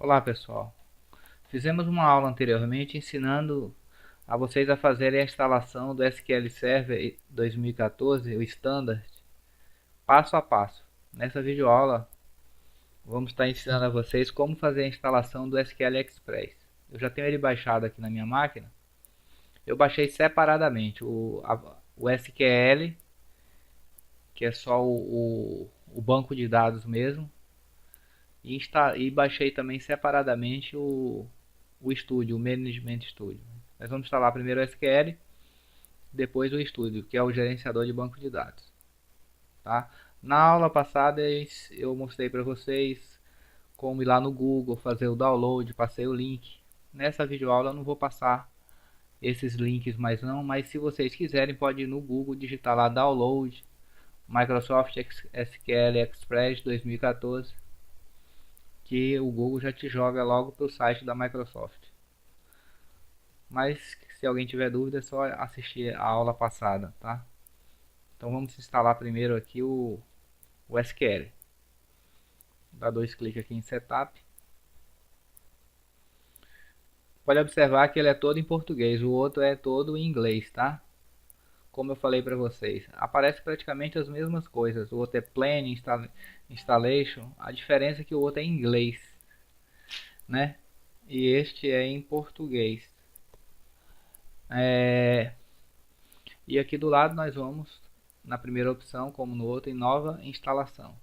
Olá pessoal, fizemos uma aula anteriormente ensinando a vocês a fazerem a instalação do SQL Server 2014, o Standard, passo a passo. Nessa videoaula vamos estar ensinando a vocês como fazer a instalação do SQL Express. Eu já tenho ele baixado aqui na minha máquina. Eu baixei separadamente o SQL, que é só o banco de dados mesmo, e baixei também separadamente o Studio, o Management Studio. Nós vamos instalar primeiro o SQL, depois o Studio, que é o gerenciador de banco de dados. Tá? Na aula passada eu mostrei para vocês como ir lá no Google, fazer o download, passei o link. Nessa videoaula eu não vou passar esses links mais não, mas se vocês quiserem pode ir no Google, digitar lá download Microsoft SQL Express 2014, que o Google já te joga logo para o site da Microsoft. Mas se alguém tiver dúvida é só assistir a aula passada, tá? Então vamos instalar primeiro aqui o SQL. Dá dois cliques aqui em Setup. Pode observar que ele é todo em português, o outro é todo em inglês, tá? Como eu falei para vocês, aparece praticamente as mesmas coisas. O outro é Plain Installation, a diferença é que o outro é em inglês, né? E este é em português. E aqui do lado nós vamos na primeira opção, como no outro, em nova instalação.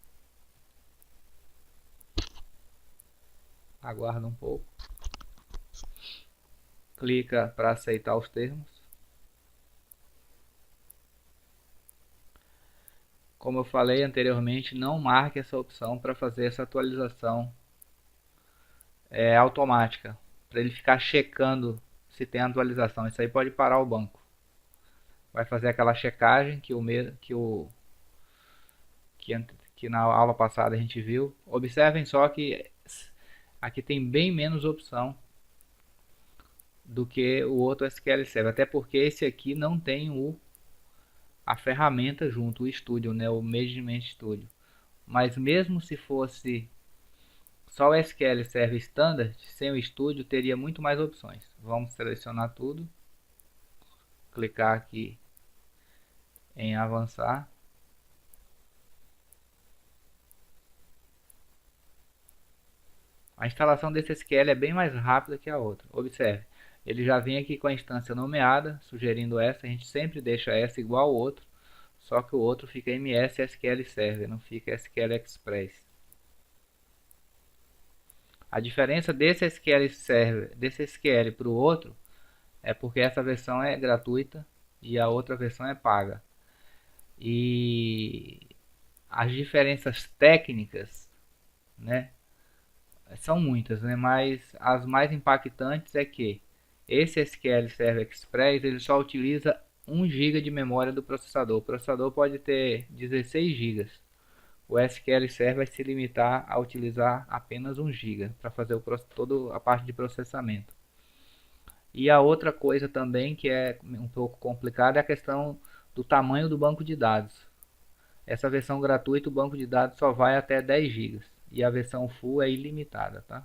Aguarda um pouco. Clica para aceitar os termos. Como eu falei anteriormente, não marque essa opção para fazer essa atualização automática, para ele ficar checando se tem atualização. Isso aí pode parar o banco. Vai fazer aquela checagem que na aula passada a gente viu. Observem só que aqui tem bem menos opção do que o outro SQL Server, até porque esse aqui não tem a ferramenta junto, o Studio, né, o Management Studio. Mas mesmo se fosse só o SQL Server Standard, sem o Studio teria muito mais opções. Vamos selecionar tudo, clicar aqui em avançar. A instalação desse SQL é bem mais rápida que a outra. Observe, ele já vem aqui com a instância nomeada, sugerindo essa. A gente sempre deixa essa igual ao outro, só que o outro fica MS SQL Server, não fica SQL Express. A diferença desse SQL Server, desse SQL para o outro, é porque essa versão é gratuita e a outra versão é paga. E as diferenças técnicas, né, são muitas, né, mas as mais impactantes é que esse SQL Server Express ele só utiliza 1 GB de memória do processador. O processador pode ter 16 GB. O SQL Server vai se limitar a utilizar apenas 1 GB para fazer toda a parte de processamento. E a outra coisa também que é um pouco complicada é a questão do tamanho do banco de dados. Essa versão gratuita, o banco de dados só vai até 10 GB e a versão full é ilimitada, tá?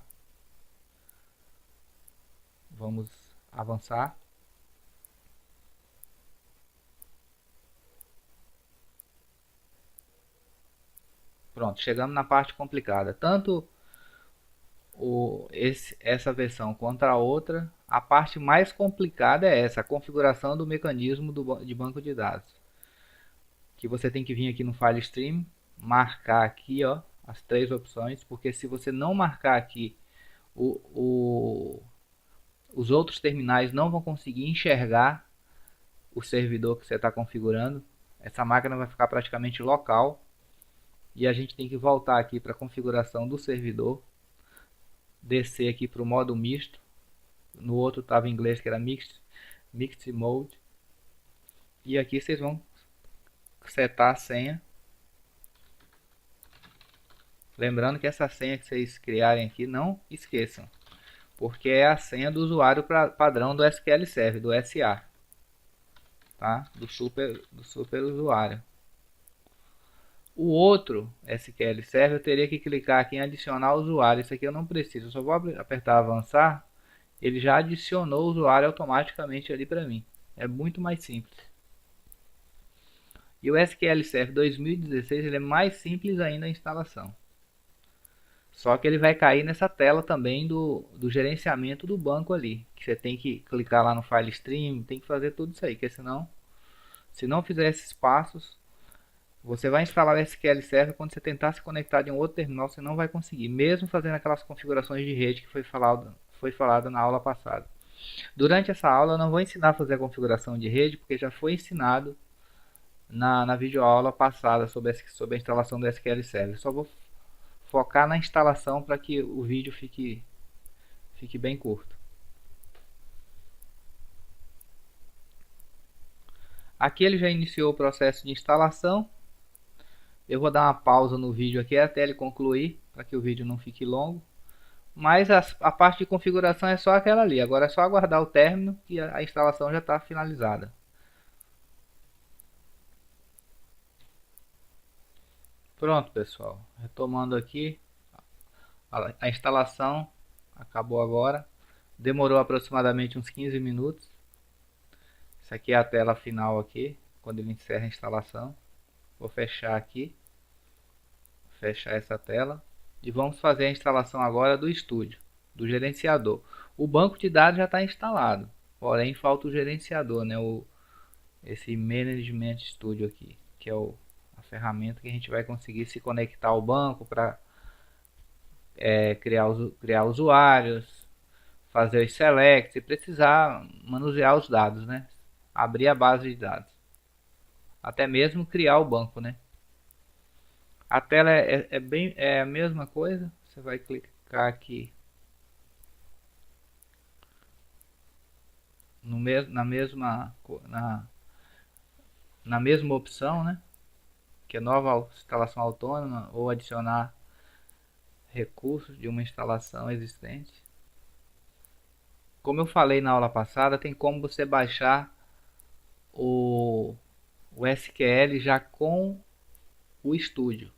Vamos avançar. Pronto, chegamos na parte complicada. Tanto essa versão quanto a outra, a parte mais complicada é essa, a configuração do mecanismo de banco de dados. Que você tem que vir aqui no File Stream, marcar aqui ó, as 3 opções, porque se você não marcar aqui, os outros terminais não vão conseguir enxergar o servidor que você está configurando. Essa máquina vai ficar praticamente local e a gente tem que voltar aqui para a configuração do servidor, descer aqui para o modo misto. No outro estava em inglês que era Mixed Mode. E aqui vocês vão setar a senha. Lembrando que essa senha que vocês criarem aqui, não esqueçam, porque é a senha do usuário padrão do SQL Server, do SA, tá? Do super usuário. O outro SQL Server eu teria que clicar aqui em adicionar usuário. Isso aqui eu não preciso, eu só vou apertar avançar. Ele já adicionou o usuário automaticamente ali para mim. É muito mais simples. E o SQL Server 2016 ele é mais simples ainda a instalação. Só que ele vai cair nessa tela também do gerenciamento do banco ali. Que você tem que clicar lá no File Stream, tem que fazer tudo isso aí. Porque senão, se não fizer esses passos, você vai instalar o SQL Server, quando você tentar se conectar de um outro terminal, você não vai conseguir. Mesmo fazendo aquelas configurações de rede que foi falado na aula passada. Durante essa aula eu não vou ensinar a fazer a configuração de rede, porque já foi ensinado na videoaula passada sobre a instalação do SQL Server. Só vou focar na instalação para que o vídeo fique bem curto. Aqui ele já iniciou o processo de instalação. Eu vou dar uma pausa no vídeo aqui até ele concluir, para que o vídeo não fique longo. Mas a parte de configuração é só aquela ali. Agora é só aguardar o término e a instalação já está finalizada. Pronto, pessoal. Retomando aqui, a instalação acabou agora. Demorou aproximadamente uns 15 minutos. Isso aqui é a tela final aqui, quando ele encerra a instalação. Vou fechar aqui, fechar essa tela. E vamos fazer a instalação agora do estúdio, do gerenciador. O banco de dados já está instalado, porém falta o gerenciador, né? Esse Management Studio aqui, que é a ferramenta que a gente vai conseguir se conectar ao banco para criar usuários, fazer os selects e precisar manusear os dados, né? Abrir a base de dados, até mesmo criar o banco, né? A tela é a mesma coisa. Você vai clicar aqui no mesmo, na mesma opção, né? Que é nova instalação autônoma ou adicionar recursos de uma instalação existente. Como eu falei na aula passada, tem como você baixar o SQL já com o estúdio,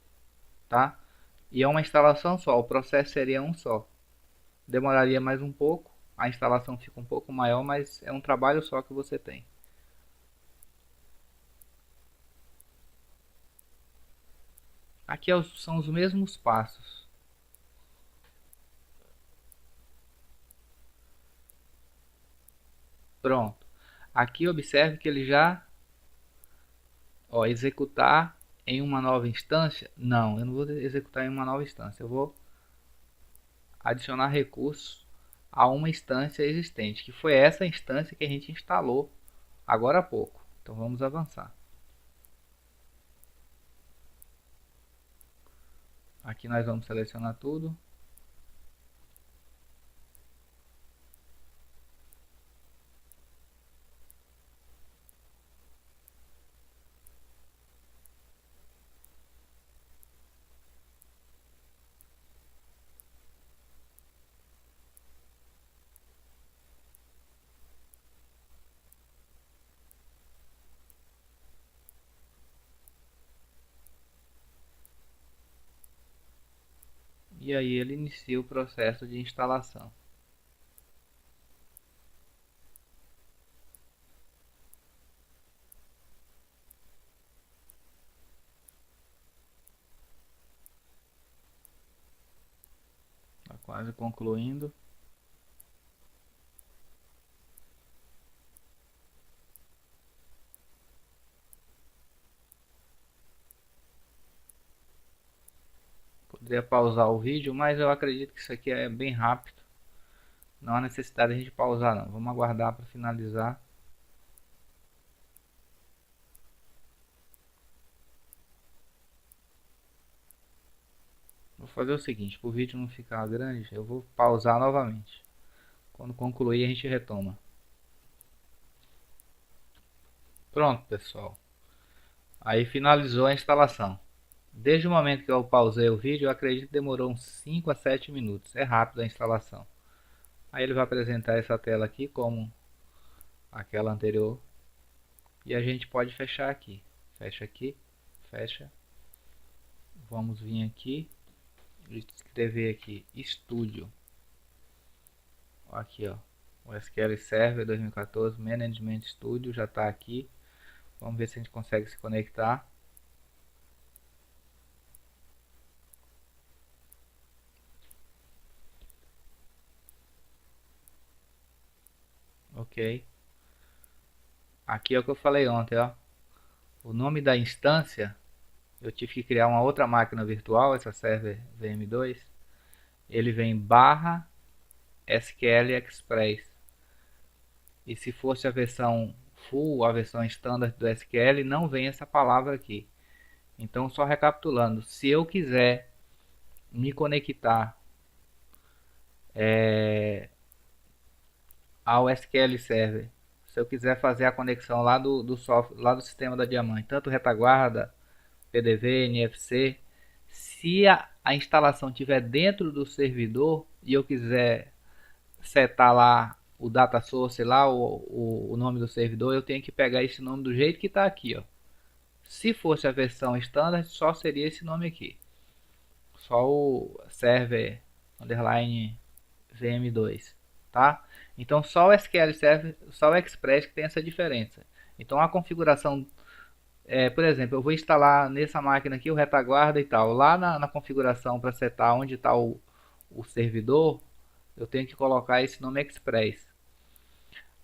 tá? E é uma instalação só, o processo seria um só. Demoraria mais um pouco, a instalação fica um pouco maior, mas é um trabalho só que você tem. Aqui são os mesmos passos. Pronto. Aqui observe que ele já, ó, executar em uma nova instância. Não, eu não vou executar em uma nova instância. Eu vou adicionar recursos a uma instância existente, que foi essa instância que a gente instalou agora há pouco. Então vamos avançar. Aqui nós vamos selecionar tudo. E aí ele inicia o processo de instalação. Está quase concluindo. Poderia pausar o vídeo, mas eu acredito que isso aqui é bem rápido. Não há necessidade de a gente pausar não. Vamos aguardar para finalizar. Vou fazer o seguinte, para o vídeo não ficar grande, eu vou pausar novamente. Quando concluir a gente retoma. Pronto, pessoal. Aí finalizou a instalação. Desde o momento que eu pausei o vídeo, eu acredito que demorou uns 5 a 7 minutos. É rápido a instalação. Aí ele vai apresentar essa tela aqui como aquela anterior. E a gente pode fechar aqui. Fecha aqui, fecha. Vamos vir aqui e escrever aqui Studio. Aqui, ó, o SQL Server 2014 Management Studio já está aqui. Vamos ver se a gente consegue se conectar. Ok. Aqui é o que eu falei ontem, ó. O nome da instância, eu tive que criar uma outra máquina virtual, essa server VM2. Ele vem barra SQL Express. E se fosse a versão full, a versão standard do SQL, não vem essa palavra aqui. Então, só recapitulando, se eu quiser me conectar ao SQL Server, se eu quiser fazer a conexão lá do software, lá do sistema da Diamante, tanto retaguarda, PDV, NFC, se a instalação estiver dentro do servidor e eu quiser setar lá o data source, lá o nome do servidor, eu tenho que pegar esse nome do jeito que está aqui, ó. Se fosse a versão standard, só seria esse nome aqui, só o server underline VM2, tá? Então só o SQL Server, só o Express que tem essa diferença. Então a configuração, por exemplo, eu vou instalar nessa máquina aqui o retaguarda e tal. Lá na configuração para setar onde está o servidor, eu tenho que colocar esse nome Express.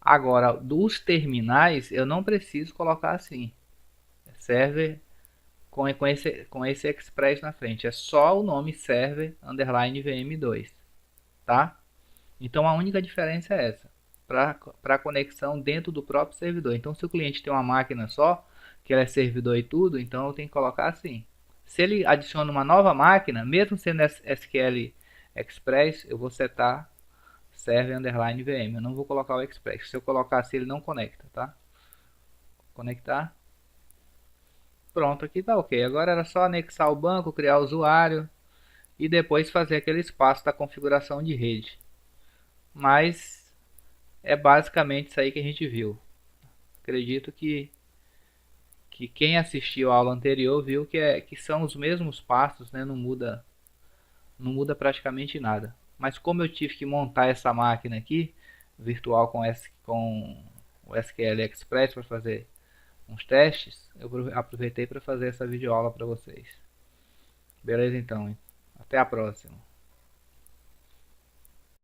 Agora, dos terminais, eu não preciso colocar assim. Server com esse Express na frente. É só o nome server underline VM2, tá? Então a única diferença é essa, para conexão dentro do próprio servidor. Então se o cliente tem uma máquina só, que ela é servidor e tudo, então eu tenho que colocar assim. Se ele adiciona uma nova máquina, mesmo sendo SQL Express, eu vou setar server underline VM. Eu não vou colocar o Express. Se eu colocar assim, ele não conecta, tá? Conectar. Pronto, aqui tá ok. Agora era só anexar o banco, criar o usuário e depois fazer aquele espaço da configuração de rede. Mas é basicamente isso aí que a gente viu. Acredito que quem assistiu a aula anterior viu que são os mesmos passos, né? Não muda praticamente nada. Mas como eu tive que montar essa máquina aqui, virtual com o SQL Express para fazer uns testes, eu aproveitei para fazer essa videoaula para vocês. Beleza então, até a próxima.